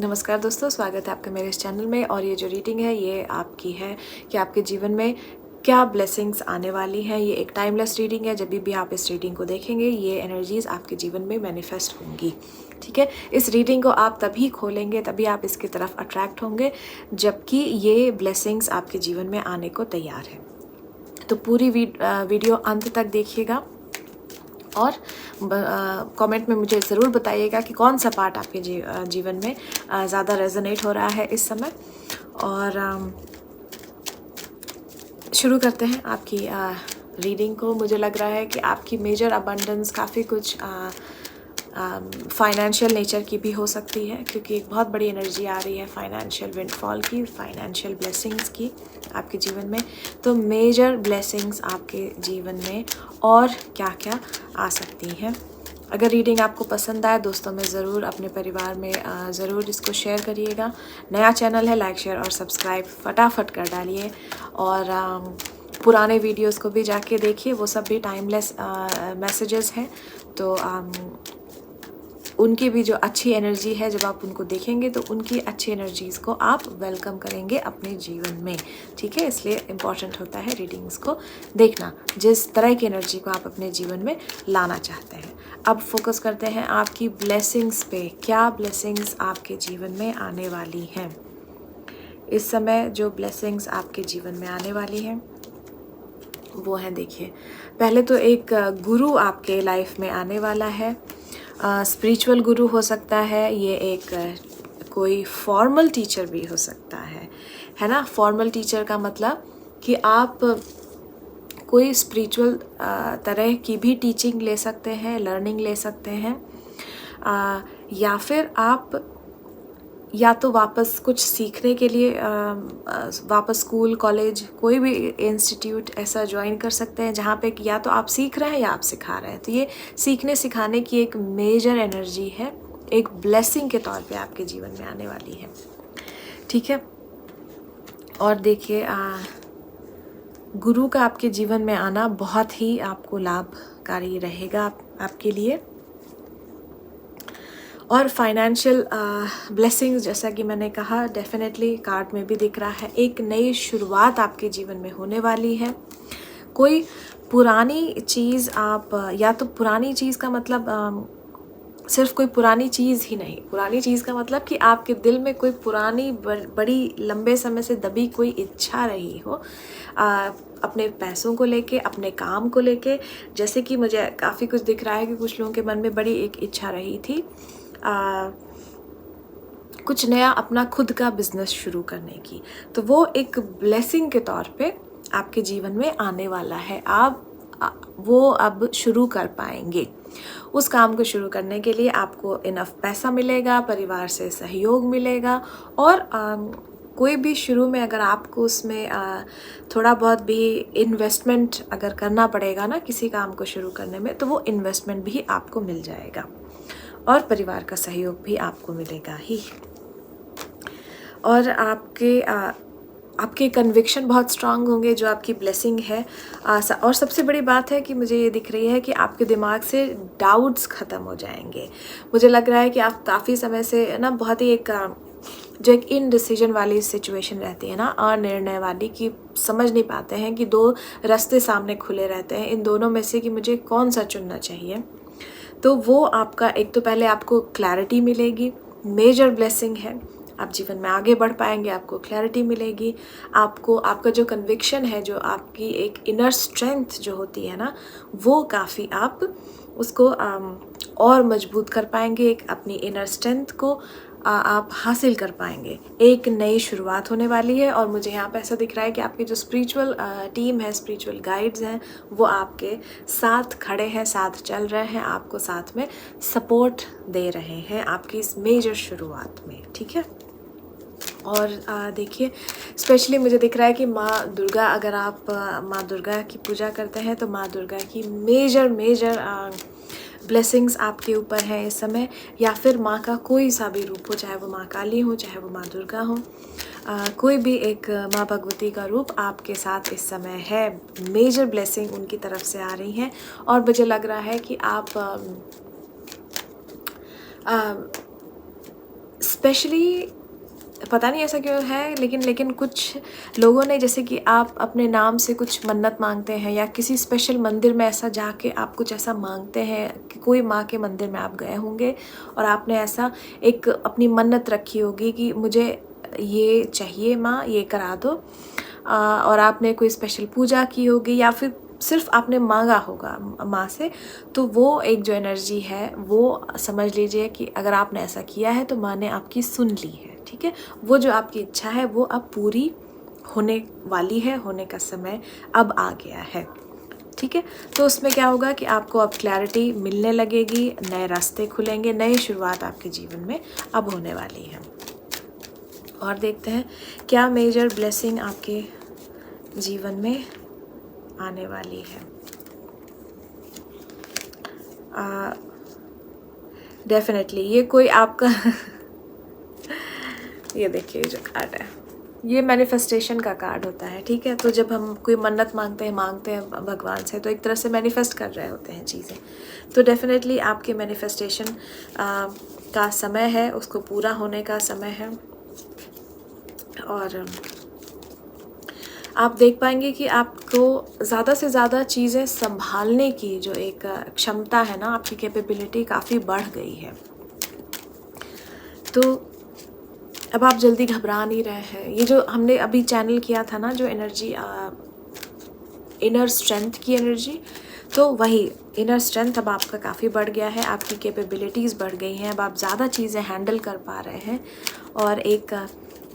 नमस्कार दोस्तों, स्वागत है आपका मेरे इस चैनल में। और ये जो रीडिंग है ये आपकी है कि आपके जीवन में क्या ब्लेसिंग्स आने वाली हैं। ये एक टाइमलेस रीडिंग है। जब भी आप इस रीडिंग को देखेंगे ये एनर्जीज आपके जीवन में मैनिफेस्ट होंगी। ठीक है, इस रीडिंग को आप तभी खोलेंगे, तभी आप इसकी तरफ अट्रैक्ट होंगे जबकि ये ब्लेसिंग्स आपके जीवन में आने को तैयार है। तो पूरी वीडियो अंत तक देखिएगा और कमेंट में मुझे ज़रूर बताइएगा कि कौन सा पार्ट आपके जीवन में ज़्यादा रेजोनेट हो रहा है इस समय। और शुरू करते हैं आपकी रीडिंग को। मुझे लग रहा है कि आपकी मेजर अबंडेंस काफ़ी कुछ फाइनेंशियल नेचर की भी हो सकती है, क्योंकि एक बहुत बड़ी एनर्जी आ रही है फाइनेंशियल विंडफॉल की, फाइनेंशियल ब्लेसिंग्स की आपके जीवन में। तो मेजर ब्लेसिंग्स आपके जीवन में और क्या क्या आ सकती हैं। अगर रीडिंग आपको पसंद आए दोस्तों में ज़रूर अपने परिवार में ज़रूर इसको शेयर करिएगा। नया चैनल है, लाइक शेयर और सब्सक्राइब फटाफट कर डालिए। और पुराने वीडियोस को भी जाके देखिए, वो सब भी टाइमलेस मैसेजेस हैं। तो उनकी भी जो अच्छी एनर्जी है, जब आप उनको देखेंगे तो उनकी अच्छी एनर्जीज़ को आप वेलकम करेंगे अपने जीवन में। ठीक है, इसलिए इम्पॉर्टेंट होता है रीडिंग्स को देखना, जिस तरह की एनर्जी को आप अपने जीवन में लाना चाहते हैं। अब फोकस करते हैं आपकी ब्लेसिंग्स पे। क्या ब्लेसिंग्स आपके जीवन में आने वाली हैं इस समय? जो ब्लेसिंग्स आपके जीवन में आने वाली हैं वो हैं, देखिए, पहले तो एक गुरु आपके लाइफ में आने वाला है। स्पिरिचुअल गुरु हो सकता है, ये एक कोई फॉर्मल टीचर भी हो सकता है ना। फॉर्मल टीचर का मतलब कि आप कोई स्पिरिचुअल तरह की भी टीचिंग ले सकते हैं, लर्निंग ले सकते हैं, या फिर आप या तो वापस कुछ सीखने के लिए वापस स्कूल, कॉलेज, कोई भी इंस्टीट्यूट ऐसा ज्वाइन कर सकते हैं जहाँ पे या तो आप सीख रहे हैं या आप सिखा रहे हैं। तो ये सीखने सिखाने की एक मेजर एनर्जी है, एक ब्लेसिंग के तौर पे आपके जीवन में आने वाली है। ठीक है, और देखिए, गुरु का आपके जीवन में आना बहुत ही आपको लाभकारी रहेगा आपके लिए। और फाइनेंशियल ब्लेसिंग्स, जैसा कि मैंने कहा, डेफिनेटली कार्ड में भी दिख रहा है, एक नई शुरुआत आपके जीवन में होने वाली है। कोई पुरानी चीज़ आप, या तो पुरानी चीज़ का मतलब सिर्फ कोई पुरानी चीज़ ही नहीं, पुरानी चीज़ का मतलब कि आपके दिल में कोई पुरानी बड़ी लंबे समय से दबी कोई इच्छा रही हो, अपने पैसों को लेके, अपने काम को लेके। जैसे कि मुझे काफ़ी कुछ दिख रहा है कि कुछ लोगों के मन में बड़ी एक इच्छा रही थी कुछ नया अपना खुद का बिजनेस शुरू करने की। तो वो एक ब्लेसिंग के तौर पे आपके जीवन में आने वाला है। आप वो अब शुरू कर पाएंगे। उस काम को शुरू करने के लिए आपको इनफ पैसा मिलेगा, परिवार से सहयोग मिलेगा। और कोई भी शुरू में अगर आपको उसमें थोड़ा बहुत भी इन्वेस्टमेंट अगर करना पड़ेगा ना किसी काम को शुरू करने में, तो वो इन्वेस्टमेंट भी आपको मिल जाएगा और परिवार का सहयोग भी आपको मिलेगा ही। और आपके कन्विक्शन बहुत स्ट्रांग होंगे, जो आपकी ब्लेसिंग है। और सबसे बड़ी बात है कि मुझे ये दिख रही है कि आपके दिमाग से डाउट्स ख़त्म हो जाएंगे। मुझे लग रहा है कि आप काफ़ी समय से ना बहुत ही एक जो एक इनडिसीजन वाली सिचुएशन रहती है ना, अनिर्णय वाली, कि समझ नहीं पाते हैं कि दो रास्ते सामने खुले रहते हैं, इन दोनों में से कि मुझे कौन सा चुनना चाहिए। तो वो आपका एक तो पहले आपको क्लैरिटी मिलेगी, मेजर ब्लेसिंग है। आप जीवन में आगे बढ़ पाएंगे, आपको क्लैरिटी मिलेगी। आपको आपका जो कन्विक्शन है, जो आपकी एक इनर स्ट्रेंथ जो होती है ना, वो काफ़ी आप उसको और मजबूत कर पाएंगे। एक अपनी इनर स्ट्रेंथ को आप हासिल कर पाएंगे। एक नई शुरुआत होने वाली है। और मुझे यहाँ पे ऐसा दिख रहा है कि आपकी जो स्पिरिचुअल टीम है, स्पिरिचुअल गाइड्स हैं, वो आपके साथ खड़े हैं, साथ चल रहे हैं, आपको साथ में सपोर्ट दे रहे हैं आपकी इस मेजर शुरुआत में। ठीक है, और देखिए, स्पेशली मुझे दिख रहा है कि माँ दुर्गा, अगर आप माँ दुर्गा की पूजा करते हैं तो माँ दुर्गा की मेजर ब्लेसिंग्स आपके ऊपर है इस समय। या फिर माँ का कोई सा भी रूप हो, चाहे वो माँ काली हो, चाहे वो माँ दुर्गा हो, कोई भी एक माँ भगवती का रूप आपके साथ इस समय है। मेजर ब्लेसिंग उनकी तरफ से आ रही हैं। और मुझे लग रहा है कि आप स्पेशली पता नहीं ऐसा क्यों है, लेकिन कुछ लोगों ने, जैसे कि आप अपने नाम से कुछ मन्नत मांगते हैं या किसी स्पेशल मंदिर में ऐसा जाके आप कुछ ऐसा मांगते हैं कि कोई माँ के मंदिर में आप गए होंगे और आपने ऐसा एक अपनी मन्नत रखी होगी कि मुझे ये चाहिए माँ, ये करा दो। और आपने कोई स्पेशल पूजा की होगी या फिर सिर्फ आपने मांगा होगा माँ से, तो वो एक जो एनर्जी है वो समझ लीजिए कि अगर आपने ऐसा किया है तो माँ ने आपकी सुन ली है, ठीक है। वो जो आपकी इच्छा है वो अब पूरी होने वाली है, होने का समय अब आ गया है, ठीक है। तो उसमें क्या होगा कि आपको अब क्लैरिटी मिलने लगेगी, नए रास्ते खुलेंगे, नई शुरुआत आपके जीवन में अब होने वाली है। और देखते हैं क्या मेजर ब्लेसिंग आपके जीवन में आने वाली है। डेफिनेटली ये कोई आपका ये देखिए जो कार्ड है ये मैनिफेस्टेशन का कार्ड होता है, ठीक है। तो जब हम कोई मन्नत मांगते हैं भगवान से, तो एक तरह से मैनिफेस्ट कर रहे होते हैं चीज़ें। तो डेफिनेटली आपके मैनिफेस्टेशन का समय है, उसको पूरा होने का समय है। और आप देख पाएंगे कि आपको ज़्यादा से ज़्यादा चीज़ें संभालने की जो एक क्षमता है ना, आपकी कैपेबिलिटी काफ़ी बढ़ गई है। तो अब आप जल्दी घबरा नहीं रहे हैं। ये जो हमने अभी चैनल किया था ना, जो एनर्जी इनर स्ट्रेंथ की एनर्जी, तो वही इनर स्ट्रेंथ अब आपका काफ़ी बढ़ गया है, आपकी कैपेबिलिटीज़ बढ़ गई हैं, अब आप ज़्यादा चीज़ें हैंडल कर पा रहे हैं। और एक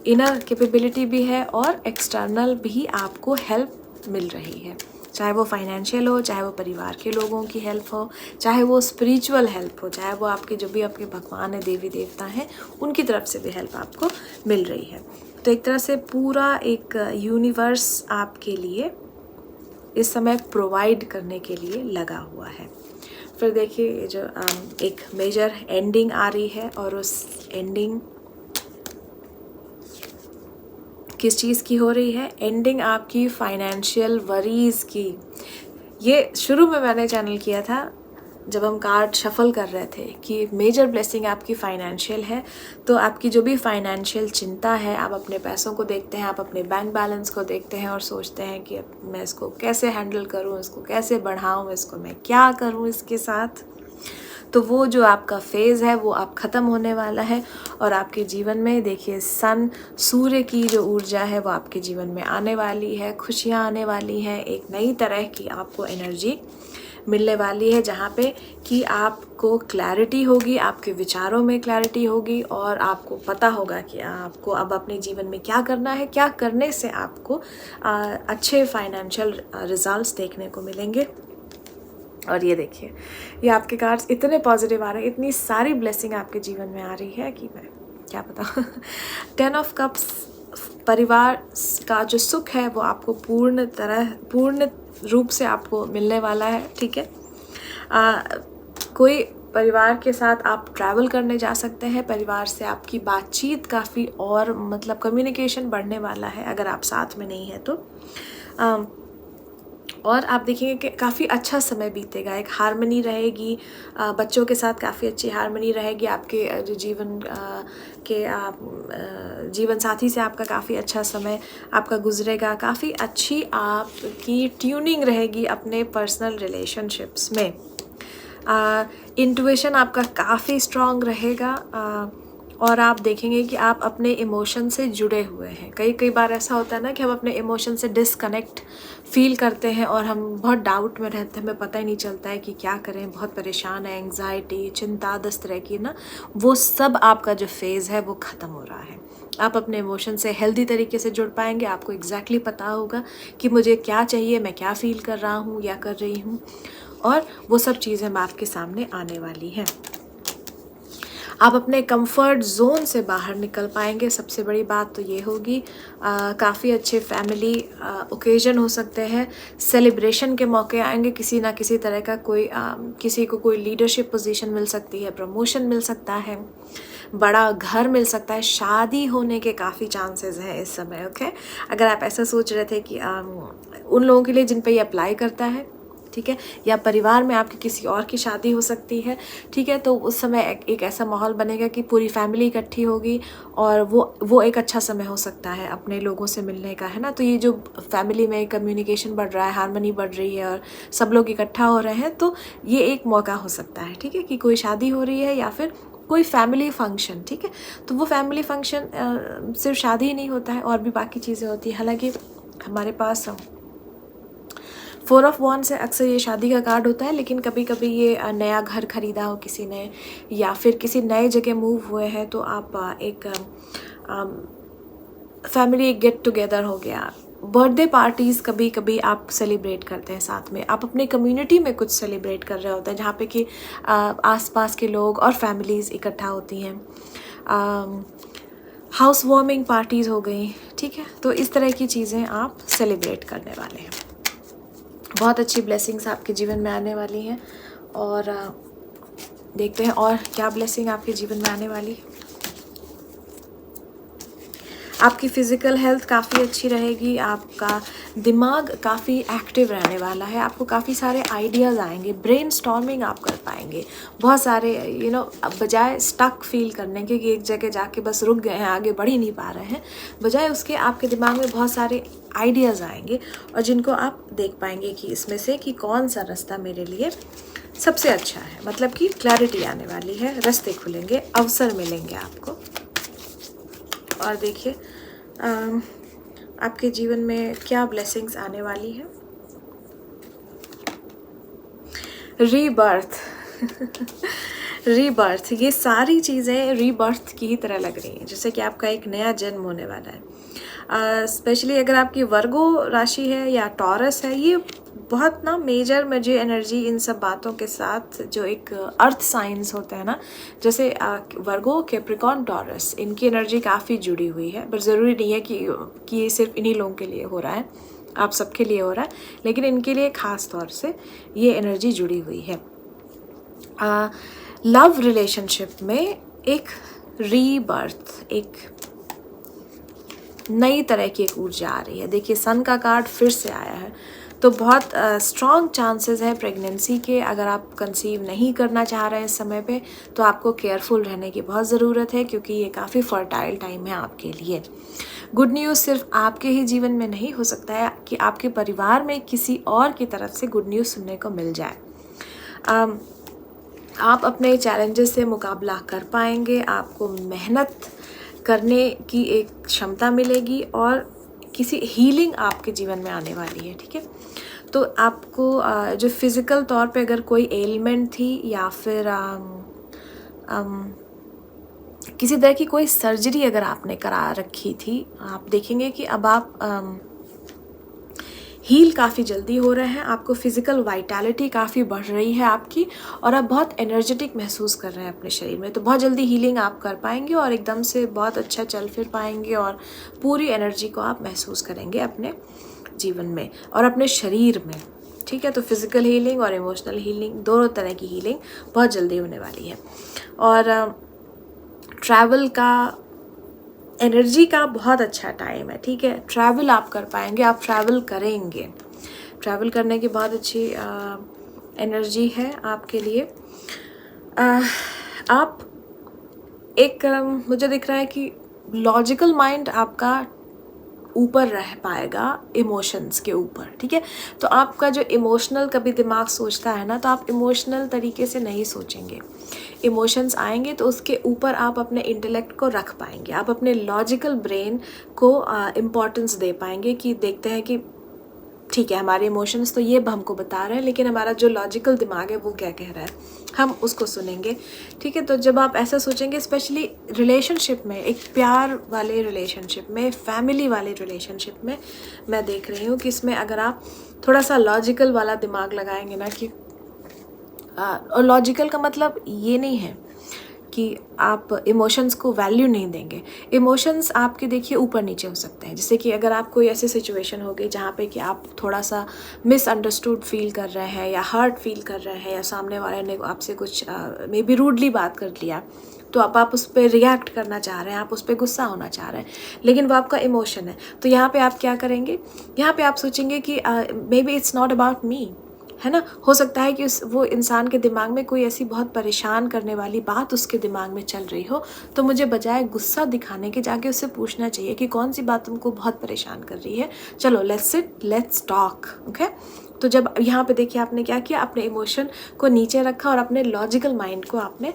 इनर कैपेबिलिटी भी है और एक्सटर्नल भी आपको हेल्प मिल रही है, चाहे वो फाइनेंशियल हो, चाहे वो परिवार के लोगों की हेल्प हो, चाहे वो स्पिरिचुअल हेल्प हो, चाहे वो आपके जो भी आपके भगवान है, देवी देवता हैं, उनकी तरफ से भी हेल्प आपको मिल रही है। तो एक तरह से पूरा एक यूनिवर्स आपके लिए इस समय प्रोवाइड करने के लिए लगा हुआ है। फिर देखिए जो एक मेजर एंडिंग आ रही है, और उस एंडिंग किस चीज़ की हो रही है? एंडिंग आपकी फाइनेंशियल वरीज़ की। ये शुरू में मैंने चैनल किया था जब हम कार्ड शफल कर रहे थे कि मेजर ब्लेसिंग आपकी फाइनेंशियल है। तो आपकी जो भी फाइनेंशियल चिंता है, आप अपने पैसों को देखते हैं, आप अपने बैंक बैलेंस को देखते हैं और सोचते हैं कि मैं इसको कैसे हैंडल करूं, इसको कैसे बढ़ाऊं, इसको मैं क्या करूं इसके साथ। तो वो जो आपका फेज़ है वो अब ख़त्म होने वाला है, और आपके जीवन में देखिए सूर्य की जो ऊर्जा है वो आपके जीवन में आने वाली है, खुशियाँ आने वाली हैं, एक नई तरह की आपको एनर्जी मिलने वाली है, जहाँ पे कि आपको क्लैरिटी होगी, आपके विचारों में क्लैरिटी होगी, और आपको पता होगा कि आपको अब अपने जीवन में क्या करना है, क्या करने से आपको अच्छे फाइनेंशियल रिजल्ट्स देखने को मिलेंगे। और ये देखिए ये आपके कार्ड्स इतने पॉजिटिव आ रहे हैं, इतनी सारी ब्लेसिंग आपके जीवन में आ रही है कि मैं क्या बताऊँ। 10 ऑफ कप्स, परिवार का जो सुख है वो आपको पूर्ण रूप से आपको मिलने वाला है, ठीक है। कोई परिवार के साथ आप ट्रैवल करने जा सकते हैं, परिवार से आपकी बातचीत काफ़ी और मतलब कम्युनिकेशन बढ़ने वाला है अगर आप साथ में नहीं हैं तो। और आप देखेंगे कि काफ़ी अच्छा समय बीतेगा, एक हार्मनी रहेगी, बच्चों के साथ काफ़ी अच्छी हार्मनी रहेगी, आपके जो जीवन साथी से आपका काफ़ी अच्छा समय आपका गुजरेगा, काफ़ी अच्छी आपकी ट्यूनिंग रहेगी अपने पर्सनल रिलेशनशिप्स में। इंट्यूशन आपका काफ़ी स्ट्रॉन्ग रहेगा, और आप देखेंगे कि आप अपने इमोशन से जुड़े हुए हैं। कई बार ऐसा होता है ना कि हम अपने इमोशन से डिस्कनेक्ट फील करते हैं और हम बहुत डाउट में रहते हैं, हमें पता ही नहीं चलता है कि क्या करें, बहुत परेशान है, एंग्जाइटी, चिंता, दस तरह की ना, वो सब आपका जो फेज़ है वो ख़त्म हो रहा है। आप अपने इमोशन से हेल्दी तरीके से जुड़ पाएंगे, आपको एग्जैक्टली पता होगा कि मुझे क्या चाहिए, मैं क्या फ़ील कर रहा हूँ या कर रही हूँ, और वो सब चीज़ें आपके सामने आने वाली हैं। आप अपने कंफर्ट जोन से बाहर निकल पाएंगे। सबसे बड़ी बात तो ये होगी, काफ़ी अच्छे फैमिली ओकेजन हो सकते हैं, सेलिब्रेशन के मौके आएंगे, किसी ना किसी तरह का किसी को कोई लीडरशिप पोजीशन मिल सकती है, प्रमोशन मिल सकता है, बड़ा घर मिल सकता है, शादी होने के काफ़ी चांसेस हैं इस समय। ओके, अगर आप ऐसा सोच रहे थे कि उन लोगों के लिए जिन पे ये अप्लाई करता है, ठीक है, या परिवार में आपके किसी और की शादी हो सकती है, ठीक है। तो उस समय एक ऐसा माहौल बनेगा कि पूरी फैमिली इकट्ठी होगी और वो एक अच्छा समय हो सकता है अपने लोगों से मिलने का, है ना। तो ये जो फैमिली में कम्युनिकेशन बढ़ रहा है, हार्मनी बढ़ रही है और सब लोग इकट्ठा हो रहे हैं, तो ये एक मौका हो सकता है, ठीक है, कि कोई शादी हो रही है या फिर कोई फैमिली फंक्शन, ठीक है। तो वो फैमिली फंक्शन सिर्फ शादी ही नहीं होता है, और भी बाकी चीज़ें होती हैं। हालांकि हमारे पास 4 ऑफ वॉन्ड्स है, अक्सर ये शादी का कार्ड होता है, लेकिन कभी कभी ये नया घर खरीदा हो किसी ने या फिर किसी नए जगह मूव हुए हैं, तो आप एक फैमिली एक गेट टुगेदर हो गया। बर्थडे पार्टीज़ कभी कभी आप सेलिब्रेट करते हैं साथ में, आप अपने कम्युनिटी में कुछ सेलिब्रेट कर रहे होते हैं जहाँ पे कि आसपास के लोग और फैमिलीज़ इकट्ठा होती हैं। हाउस वार्मिंग पार्टीज़ हो गई, ठीक है। तो इस तरह की चीज़ें आप सेलिब्रेट करने वाले हैं। बहुत अच्छी ब्लेसिंग्स आपके जीवन में आने वाली हैं, और देखते हैं और क्या ब्लेसिंग आपके जीवन में आने वाली है। आपकी फ़िज़िकल हेल्थ काफ़ी अच्छी रहेगी, आपका दिमाग काफ़ी एक्टिव रहने वाला है, आपको काफ़ी सारे आइडियाज़ आएंगे, ब्रेन स्टॉर्मिंग आप कर पाएंगे बहुत सारे, बजाय स्टक फील करने के कि एक जगह जाके बस रुक गए हैं, आगे बढ़ ही नहीं पा रहे हैं, बजाय उसके आपके दिमाग में बहुत सारे आइडियाज़ आएंगे और जिनको आप देख पाएंगे कि इसमें से कि कौन सा रास्ता मेरे लिए सबसे अच्छा है। मतलब कि क्लैरिटी आने वाली है, रास्ते खुलेंगे, अवसर मिलेंगे आपको। और देखिए आपके जीवन में क्या ब्लेसिंग्स आने वाली है। रीबर्थ रीबर्थ, ये सारी चीज़ें रीबर्थ की ही तरह लग रही हैं, जैसे कि आपका एक नया जन्म होने वाला है। स्पेशली अगर आपकी वर्गो राशि है या टॉरस है, ये बहुत ना मेजर मुझे एनर्जी इन सब बातों के साथ, जो एक अर्थ साइंस होते हैं ना, जैसे वर्गो, कैप्रिकॉर्न, टॉरस, इनकी एनर्जी काफ़ी जुड़ी हुई है। पर ज़रूरी नहीं है कि ये सिर्फ इन्हीं लोगों के लिए हो रहा है, आप सबके लिए हो रहा है, लेकिन इनके लिए ख़ास तौर से ये एनर्जी जुड़ी हुई है। लव रिलेशनशिप में एक रीबर्थ, एक नई तरह की एक ऊर्जा आ रही है। देखिए सन का कार्ड फिर से आया है, तो बहुत स्ट्रॉन्ग चांसेस है प्रेगनेंसी के। अगर आप कंसीव नहीं करना चाह रहे हैं इस समय पे, तो आपको केयरफुल रहने की बहुत ज़रूरत है, क्योंकि ये काफ़ी फर्टाइल टाइम है आपके लिए। गुड न्यूज़ सिर्फ आपके ही जीवन में नहीं, हो सकता है कि आपके परिवार में किसी और की तरफ से गुड न्यूज़ सुनने को मिल जाए। आप अपने चैलेंजेस से मुकाबला कर पाएंगे, आपको मेहनत करने की एक क्षमता मिलेगी और किसी हीलिंग आपके जीवन में आने वाली है, ठीक है। तो आपको जो फिज़िकल तौर पे अगर कोई एलिमेंट थी या फिर किसी तरह की कोई सर्जरी अगर आपने करा रखी थी, आप देखेंगे कि अब आप हील काफ़ी जल्दी हो रहे हैं, आपको फिज़िकल वाइटैलिटी काफ़ी बढ़ रही है आपकी, और आप बहुत एनर्जेटिक महसूस कर रहे हैं अपने शरीर में। तो बहुत जल्दी हीलिंग आप कर पाएंगे और एकदम से बहुत अच्छा चल फिर पाएंगे और पूरी एनर्जी को आप महसूस करेंगे अपने जीवन में और अपने शरीर में, ठीक है। तो फिज़िकल हीलिंग और इमोशनल हीलिंग, दोनों तरह की हीलिंग बहुत जल्दी होने वाली है। और ट्रैवल का, एनर्जी का बहुत अच्छा टाइम है, ठीक है। ट्रैवल आप कर पाएंगे, आप ट्रैवल करेंगे, ट्रैवल करने की बहुत अच्छी एनर्जी है आपके लिए। आप एक मुझे दिख रहा है कि लॉजिकल माइंड आपका ऊपर रह पाएगा इमोशंस के ऊपर, ठीक है। तो आपका जो इमोशनल कभी दिमाग सोचता है ना, तो आप इमोशनल तरीके से नहीं सोचेंगे। इमोशंस आएंगे तो उसके ऊपर आप अपने इंटेलेक्ट को रख पाएंगे, आप अपने लॉजिकल ब्रेन को इम्पोर्टेंस दे पाएंगे कि देखते हैं कि ठीक है हमारे इमोशंस तो ये हमको बता रहे हैं, लेकिन हमारा जो लॉजिकल दिमाग है वो क्या कह रहा है, हम उसको सुनेंगे, ठीक है। तो जब आप ऐसा सोचेंगे, स्पेशली रिलेशनशिप में, एक प्यार वाले रिलेशनशिप में, फैमिली वाले रिलेशनशिप में, मैं देख रही हूँ कि इसमें अगर आप थोड़ा सा लॉजिकल वाला दिमाग लगाएंगे ना, कि और लॉजिकल का मतलब ये नहीं है कि आप इमोशंस को वैल्यू नहीं देंगे। इमोशंस आपके देखिए ऊपर नीचे हो सकते हैं, जैसे कि अगर आप कोई ऐसी सिचुएशन हो गई जहाँ पे कि आप थोड़ा सा मिसअंडरस्टूड फील कर रहे हैं या हर्ट फील कर रहे हैं, या सामने वाले ने आपसे कुछ मे बी रूडली बात कर लिया, तो आप उस पर रिएक्ट करना चाह रहे हैं, आप उस पर गुस्सा होना चाह रहे हैं, लेकिन वो आपका इमोशन है। तो यहाँ पे आप क्या करेंगे, यहाँ पे आप सोचेंगे कि may be it's not about me, है ना। हो सकता है कि वो इंसान के दिमाग में कोई ऐसी बहुत परेशान करने वाली बात उसके दिमाग में चल रही हो, तो मुझे बजाय गुस्सा दिखाने के जाके उससे पूछना चाहिए कि कौन सी बात तुमको बहुत परेशान कर रही है, चलो let's sit, let's talk, okay. तो जब यहाँ पे देखिए आपने क्या किया, अपने इमोशन को नीचे रखा और अपने लॉजिकल माइंड को आपने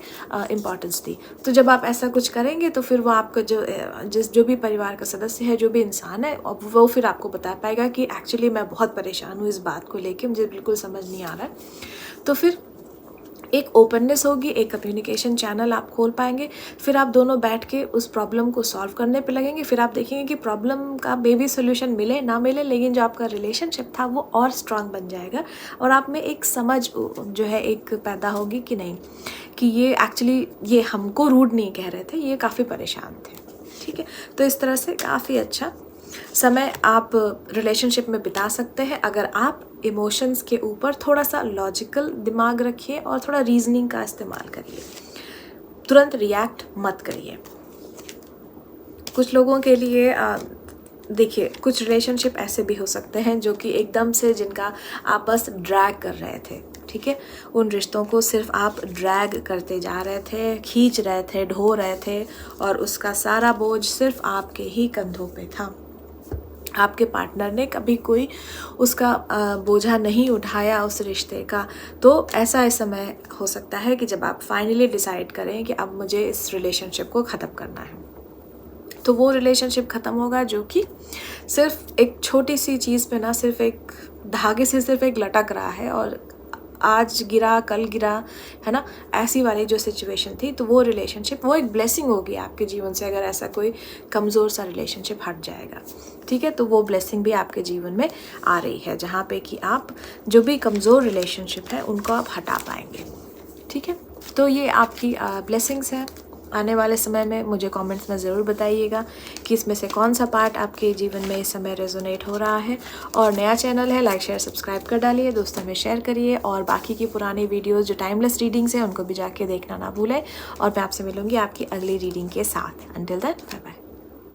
इम्पोर्टेंस दी। तो जब आप ऐसा कुछ करेंगे तो फिर वो आपका जो भी परिवार का सदस्य है, जो भी इंसान है, वो फिर आपको बता पाएगा कि एक्चुअली मैं बहुत परेशान हूँ इस बात को लेके, मुझे बिल्कुल समझ नहीं आ रहा है। तो फिर एक ओपननेस होगी, एक कम्युनिकेशन चैनल आप खोल पाएंगे। फिर आप दोनों बैठ के उस प्रॉब्लम को सॉल्व करने पे लगेंगे। फिर आप देखेंगे कि प्रॉब्लम का बेबी सोल्यूशन मिले ना मिले, लेकिन जो आपका रिलेशनशिप था वो और स्ट्रांग बन जाएगा और आप में एक समझ जो है एक पैदा होगी कि नहीं, कि ये एक्चुअली ये हमको रूड नहीं कह रहे थे, ये काफ़ी परेशान थे, ठीक है। तो इस तरह से काफ़ी अच्छा समय आप रिलेशनशिप में बिता सकते हैं अगर आप इमोशंस के ऊपर थोड़ा सा लॉजिकल दिमाग रखिए और थोड़ा रीजनिंग का इस्तेमाल करिए। तुरंत रिएक्ट मत करिए। कुछ लोगों के लिए देखिए, कुछ रिलेशनशिप ऐसे भी हो सकते हैं जो कि एकदम से जिनका आप बस ड्रैग कर रहे थे, ठीक है। उन रिश्तों को सिर्फ आप ड्रैग करते जा रहे थे, खींच रहे थे, ढो रहे थे और उसका सारा बोझ सिर्फ आपके ही कंधों पे था। आपके पार्टनर ने कभी कोई उसका बोझा नहीं उठाया उस रिश्ते का। तो ऐसा समय हो सकता है कि जब आप फाइनली डिसाइड करें कि अब मुझे इस रिलेशनशिप को ख़त्म करना है, तो वो रिलेशनशिप ख़त्म होगा जो कि सिर्फ एक छोटी सी चीज़ पे ना, सिर्फ एक धागे से सिर्फ एक लटक रहा है और आज गिरा कल गिरा, है ना, ऐसी वाली जो सिचुएशन थी। तो वो रिलेशनशिप, वो एक ब्लेसिंग होगी आपके जीवन से अगर ऐसा कोई कमज़ोर सा रिलेशनशिप हट जाएगा, ठीक है। तो वो ब्लेसिंग भी आपके जीवन में आ रही है, जहाँ पे कि आप जो भी कमज़ोर रिलेशनशिप है उनको आप हटा पाएंगे, ठीक है। तो ये आपकी ब्लेसिंग्स हैं। आने वाले समय में मुझे कमेंट्स में ज़रूर बताइएगा कि इसमें से कौन सा पार्ट आपके जीवन में इस समय रेजोनेट हो रहा है। और नया चैनल है, लाइक शेयर सब्सक्राइब कर डालिए, दोस्तों में शेयर करिए और बाकी की पुरानी वीडियोस जो टाइमलेस रीडिंग्स हैं उनको भी जाके देखना ना भूलें। और मैं आपसे मिलूँगी आपकी अगली रीडिंग के साथ। Until then, bye bye.